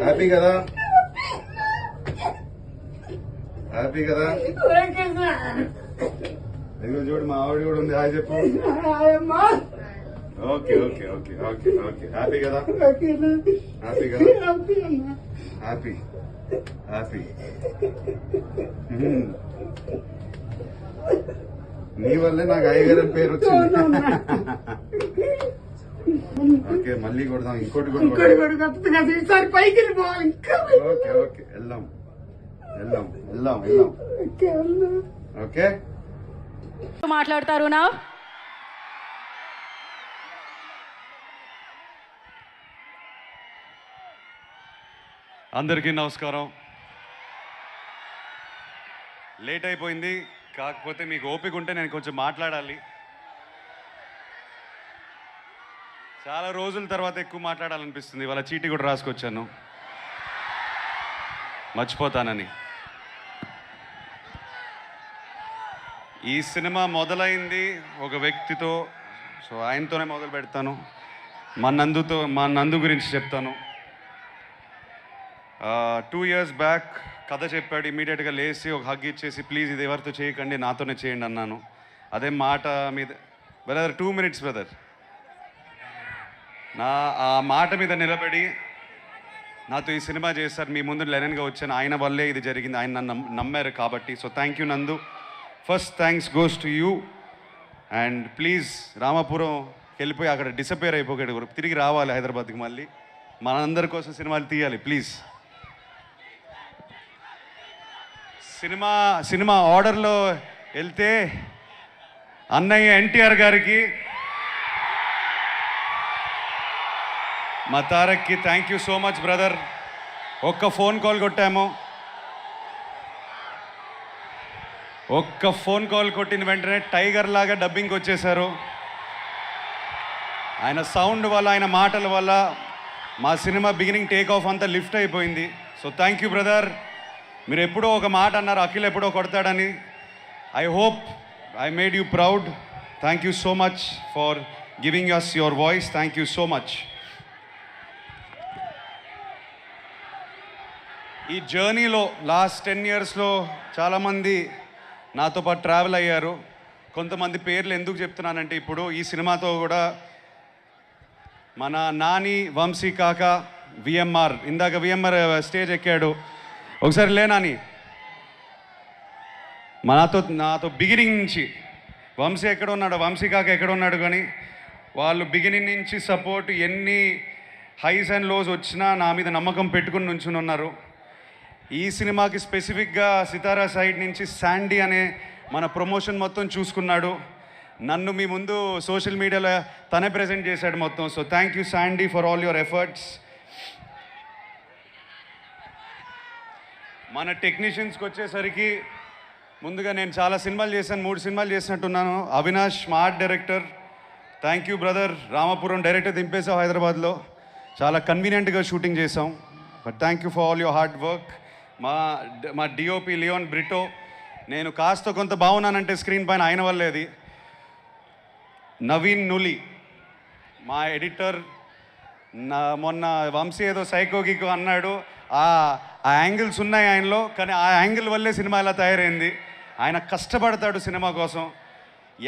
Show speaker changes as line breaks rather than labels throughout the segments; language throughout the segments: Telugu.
హ్యాపీ కదా? హ్యాపీ కదా? ఇదిగో చూడు మా ఆవిడ కూడా ఉంది. హాయ్ చెప్పు. Okay okay okay okay okay. Happy కదా? హ్యాపీ కదా? Happy happy. నీ వల్లే నాకు అయ్యగారి పేరు వచ్చింది. ఓకే మళ్ళీ కొడదాం. ఇంకోటి కూడా ఓకే ఓకే. వెళ్దాం వెళ్దాం వెళ్దాం వెళ్దాం. ఓకే
మాట్లాడతారు నా
అందరికీ నమస్కారం. లేట్ అయిపోయింది, కాకపోతే మీకు ఓపిక ఉంటే నేను కొంచెం మాట్లాడాలి. చాలా రోజుల తర్వాత ఎక్కువ మాట్లాడాలనిపిస్తుంది. వాళ్ళ చీటీ కూడా రాసుకొచ్చాను, మర్చిపోతానని. ఈ సినిమా మొదలైంది ఒక వ్యక్తితో, సో ఆయనతోనే మొదలు పెడతాను. మా నందు గురించి చెప్తాను. 2 years బ్యాక్ కథ చెప్పాడు. ఇమీడియట్గా లేచి ఒక హగ్ ఇచ్చేసి ప్లీజ్ ఇది ఎవరితో చేయకండి, నాతోనే చేయండి అన్నాను. అదే మాట మీద బ్రదర్ 2 minutes బ్రదర్, ఆ మాట మీద నిలబడి నాతో ఈ సినిమా చేస్తారు. మీ ముందు లెనన్గా వచ్చాను, ఆయన వల్లే ఇది జరిగింది. ఆయన నన్ను నమ్మారు కాబట్టి. సో థ్యాంక్ యూ నందు. First thanks goes to you. And please Ramapuram వెళ్ళిపోయి అక్కడ డిసపేర్ అయిపోయాడు, తిరిగి రావాలి హైదరాబాద్కి. మళ్ళీ మనందరి కోసం సినిమాలు తీయాలి ప్లీజ్. సినిమా ఆర్డర్లో వెళ్తే అన్నయ్య ఎన్టీఆర్ గారికి, మా తారక్కి thank you so much brother. ఒక్క ఫోన్ కాల్ కొట్టాము, ఒక్క ఫోన్ కాల్ కొట్టిన వెంటనే టైగర్ లాగా డబ్బింగ్కి వచ్చేసారు. ఆయన సౌండ్ వల్ల, ఆయన మాటల వల్ల మా సినిమా బిగినింగ్ టేక్ ఆఫ్ అంతా లిఫ్ట్ అయిపోయింది. So thank you brother. మీరు ఎప్పుడో ఒక మాట అన్నారు, అఖిల్ ఎప్పుడో కొడతాడని. I hope I made you proud. Thank you so much for giving us your voice. Thank you so much. ఈ జర్నీలో లాస్ట్ 10 yearsలో చాలామంది నాతో పాటు ట్రావెల్ అయ్యారు. కొంతమంది పేర్లు ఎందుకు చెప్తున్నానంటే, ఇప్పుడు ఈ సినిమాతో కూడా మన నాని, వంశీ కాక, విఎంఆర్, ఇందాక విఎంఆర్ స్టేజ్ ఎక్కాడు. ఒకసారి లే నాని. నాతో బిగినింగ్ నుంచి వంశీ ఎక్కడ ఉన్నాడు, వంశీ కాక ఎక్కడ ఉన్నాడు, కానీ వాళ్ళు బిగినింగ్ నుంచి సపోర్ట్, ఎన్ని హైస్ అండ్ లోస్ వచ్చినా నా మీద నమ్మకం పెట్టుకుని నుంచుని ఉన్నారు. ఈ సినిమాకి స్పెసిఫిక్గా సితారా సైడ్ నుంచి శాండీ అనే మన ప్రమోషన్ మొత్తం చూసుకున్నాడు. నన్ను మీ ముందు సోషల్ మీడియాలో తనే ప్రెజెంట్ చేశాడు మొత్తం. So thank you Sandy for all your efforts. మన టెక్నీషియన్స్కి వచ్చేసరికి, ముందుగా నేను చాలా సినిమాలు చేశాను, 3 సినిమాలు చేసినట్టున్నాను. అవినాష్ మా art director, thank you brother. Ramapuram director దింపేసాం హైదరాబాద్లో, చాలా కన్వీనియంట్గా షూటింగ్ చేసాం. But thank you for all your hard work. మా డిఓపి లియోన్ బ్రిటో, నేను కాస్త కొంత బాగున్నానంటే స్క్రీన్ పైన ఆయన వల్లే అది. నవీన్ నులి మా ఎడిటర్. మొన్న వంశీ ఏదో సైకోగికో అన్నాడు, ఆ యాంగిల్స్ ఉన్నాయి ఆయనలో, కానీ ఆ యాంగిల్ వల్లే సినిమా ఇలా తయారైంది. ఆయన కష్టపడతాడు సినిమా కోసం,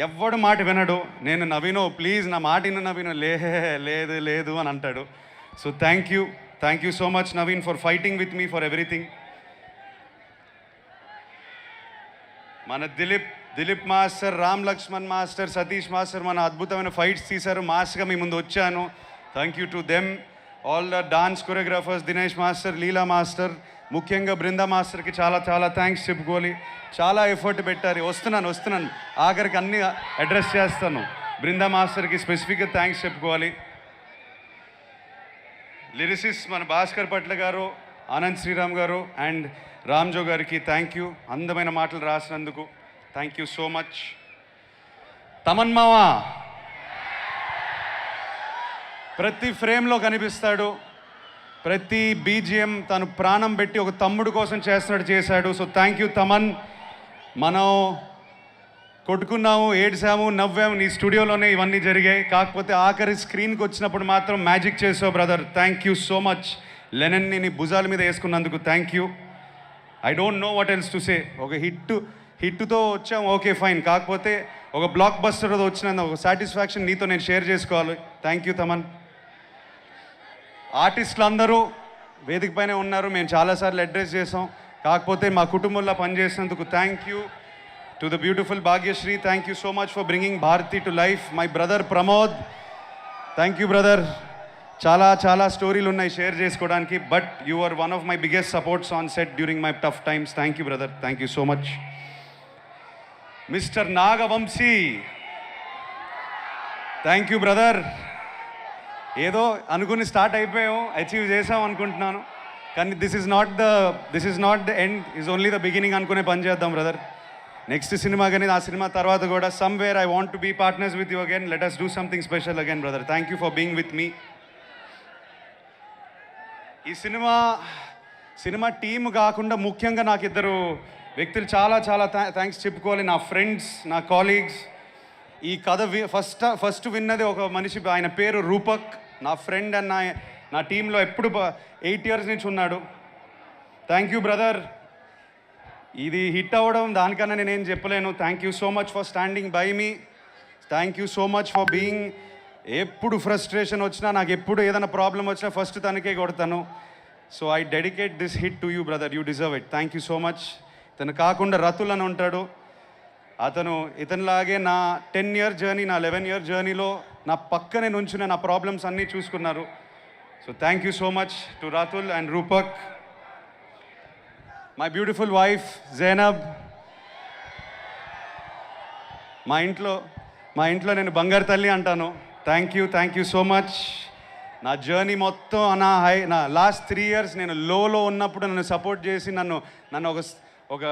ఎవ్వడు మాట వినడు. నేను నవీనో ప్లీజ్ నా మాట విను నవీనో, లేదు లేదు అని అంటాడు. So thank you so much Naveen for fighting with me for everything. మన Dileep master, Ram Lakshman master, Satish master మన అద్భుతమైన ఫైట్స్ తీశారు. మాస్గా మీ ముందు వచ్చాను. Thank you to them. All the dance choreographers, Dinesh master, Leela master, ముఖ్యంగా బృందా మాస్టర్కి చాలా చాలా థ్యాంక్స్ చెప్పుకోవాలి. చాలా ఎఫర్ట్ పెట్టారు. వస్తున్నాను ఆఖరికి అన్ని అడ్రస్ చేస్తాను. బృందా మాస్టర్కి స్పెసిఫిక్గా థ్యాంక్స్ చెప్పుకోవాలి. లిరిసిస్ట్ మన భాస్కర్ పట్ల గారు, ఆనంద్ శ్రీరామ్ గారు అండ్ రామ్జో గారికి థ్యాంక్ యూ. అందమైన మాటలు రాసినందుకు thank you so much. Thaman మావా ప్రతి ఫ్రేమ్లో కనిపిస్తాడు, ప్రతి బీజిఎం తను ప్రాణం పెట్టి ఒక తమ్ముడు కోసం చేశాడు. So thank you Thaman. మనం కొట్టుకున్నాము, ఏడ్చాము, నవ్వాము, నీ స్టూడియోలోనే ఇవన్నీ జరిగాయి. కాకపోతే ఆఖరి స్క్రీన్కి వచ్చినప్పుడు మాత్రం మ్యాజిక్ చేసావు brother. Thank you so much. లెనన్ని నీ భుజాల మీద వేసుకున్నందుకు thank you. I don't know what else to say. ఒక హిట్తో వచ్చాం, ఓకే ఫైన్. కాకపోతే ఒక బ్లాక్ బస్టర్తో వచ్చిన ఒక సాటిస్ఫాక్షన్ నీతో నేను షేర్ చేసుకోవాలి. Thank you Thaman. ఆర్టిస్టులు అందరూ వేదిక పైన ఉన్నారు, మేము చాలాసార్లు అడ్రస్ చేసాం. కాకపోతే మా కుటుంబంలో పనిచేసినందుకు thank you. To the beautiful Bhagyashree, thank you so much for bringing Bharathi to life. My brother Pramod, thank you brother. చాలా చాలా స్టోరీలు ఉన్నాయి షేర్ చేసుకోవడానికి, but you are one of my biggest supports on set during my tough times. Thank you brother, thank you so much. Mister Nagavamsi, thank you brother. ఏదో అనుకుని స్టార్ట్ అయిపోయాం, అచీవ్ చేసాం అనుకుంటున్నాను, కానీ this is not the end, is only the beginning అనుకునే పని చేద్దాం బ్రదర్. నెక్స్ట్ సినిమా కానీ ఆ సినిమా తర్వాత కూడా somewhere I want to be partners with you again. Let us do something special again brother. Thank you for being with me. ఈ సినిమా టీమ్ కాకుండా ముఖ్యంగా నాకు ఇద్దరు వ్యక్తులు చాలా చాలా థ్యాంక్స్ చెప్పుకోవాలి. నా ఫ్రెండ్స్, నా కాలీగ్స్. ఈ కథ ఫస్ట్ విన్నది ఒక మనిషి, ఆయన పేరు రూపక్. నా ఫ్రెండ్ అండ్ నా టీంలో ఎప్పుడు 8 years నుంచి ఉన్నాడు. Thank you brother. ఇది హిట్ అవ్వడం దానికన్నా నేనేం చెప్పలేను. Thank you so much for standing by me. Thank you so much for being. ఎప్పుడు ఫ్రస్ట్రేషన్ వచ్చినా, నాకు ఎప్పుడు ఏదైనా ప్రాబ్లం వచ్చినా ఫస్ట్ తనకే కొడతాను. So I dedicate this hit to you brother, you deserve it. Thank you so much. తను కాకుండా రతుల్ అని ఉంటాడు, ఇతనిలాగే నా 10 year జర్నీ, నా 11 year జర్నీలో నా పక్కనే నుంచునే నా ప్రాబ్లమ్స్ అన్నీ చూసుకున్నారు. So thank you so much to Ratul and Rupak. My beautiful wife Zainab. మా ఇంట్లో నేను బంగారు తల్లి అంటాను. Thank you so much. నా జర్నీ మొత్తం నా లాస్ట్ 3 years నేను లోలో ఉన్నప్పుడు నన్ను సపోర్ట్ చేసి నన్ను ఒక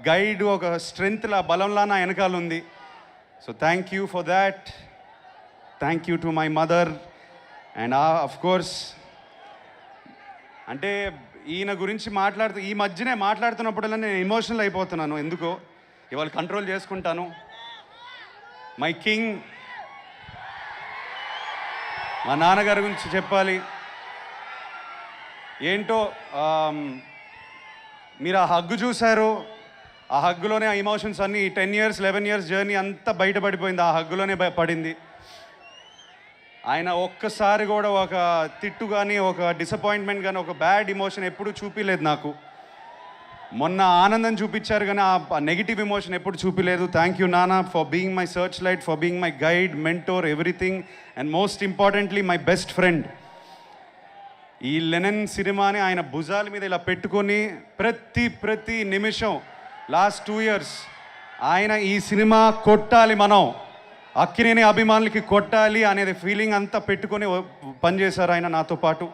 గైడ్, ఒక స్ట్రెంగ్త్లా, బలంలా నా వెనకాల ఉంది. So thank you for that. Thank you to my mother. And of course, అంటే ఈయన గురించి ఈ మధ్యనే మాట్లాడుతున్నప్పుడల్లా నేను ఎమోషనల్ అయిపోతున్నాను. ఎందుకో ఇవాళ కంట్రోల్ చేసుకుంటాను. మై కింగ్, మా నాన్నగారి గురించి చెప్పాలి. ఏంటో మీరు ఆ హగ్గు చూశారు, ఆ హగ్గులోనే ఆ ఎమోషన్స్ అన్నీ 10 years 11 years జర్నీ అంతా బయటపడిపోయింది, ఆ హగ్గులోనే పడింది. ఆయన ఒక్కసారి కూడా ఒక తిట్టు కానీ, ఒక డిసప్పాయింట్మెంట్ కానీ, ఒక బ్యాడ్ ఎమోషన్ ఎప్పుడు చూపించలేదు నాకు. మొన్న ఆనందం చూపించారు కానీ ఆ నెగిటివ్ ఎమోషన్ ఎప్పుడు చూపించలేదు. థ్యాంక్ యూ నాన్న for being my search light, for being my guide, mentor, everything. And most importantly my best friend. ఈ లెనన్ సినిమాని ఆయన భుజాల మీద ఇలా పెట్టుకొని ప్రతి నిమిషం లాస్ట్ 2 years ఆయన ఈ సినిమా కొట్టాలి, మనం అక్కినేని అభిమానులకి కొట్టాలి అనేది ఫీలింగ్ అంతా పెట్టుకొని పనిచేశారు ఆయన నాతో పాటు.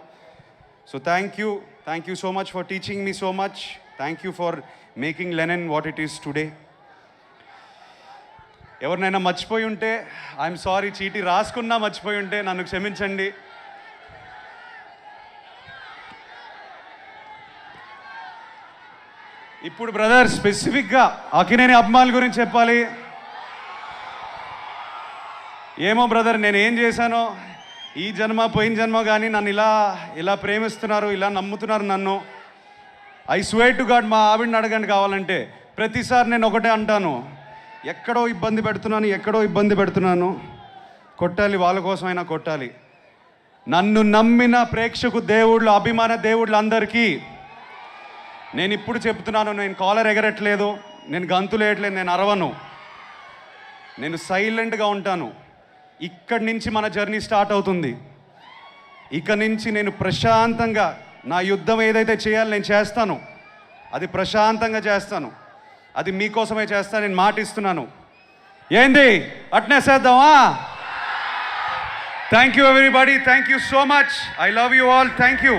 So thank you so much for teaching me so much. Thank you for making Lennon what it is today. ఎవరినైనా మర్చిపోయి ఉంటే ఐఎమ్ సారీ, చీటీ రాసుకున్నా మర్చిపోయి ఉంటే నన్ను క్షమించండి. ఇప్పుడు బ్రదర్ స్పెసిఫిక్గా అక్కినేని అభిమానుల గురించి చెప్పాలి. ఏమో బ్రదర్, నేను ఏం చేశానో ఈ జన్మ పోయిన జన్మ కానీ నన్ను ఇలా ప్రేమిస్తున్నారు, ఇలా నమ్ముతున్నారు నన్ను. ఐ స్వేర్ టు గాడ్, మా ఆవిడని అడగండి కావాలంటే. ప్రతిసారి నేను ఒకటే అంటాను, ఎక్కడో ఇబ్బంది పెడుతున్నాను, కొట్టాలి, వాళ్ళ కోసమైనా కొట్టాలి. నన్ను నమ్మిన ప్రేక్షకు దేవుళ్ళు, అభిమాన దేవుళ్ళు అందరికీ నేను ఇప్పుడు చెప్తున్నాను, నేను కాలర్ ఎగరట్లేదు, నేను గంతులు వేయట్లేదు, నేను అరవను, నేను సైలెంట్గా ఉంటాను. ఇక్కడి నుంచి మన జర్నీ స్టార్ట్ అవుతుంది. ఇక నుంచి నేను ప్రశాంతంగా నా యుద్ధం ఏదైతే చేయాలో నేను చేస్తాను, అది ప్రశాంతంగా చేస్తాను, అది మీకోసమే చేస్తాను, నేను మాట ఇస్తున్నాను. ఏంది అట్నే చేద్దామా? Thank you everybody, thank you so much. I love you all. Thank you.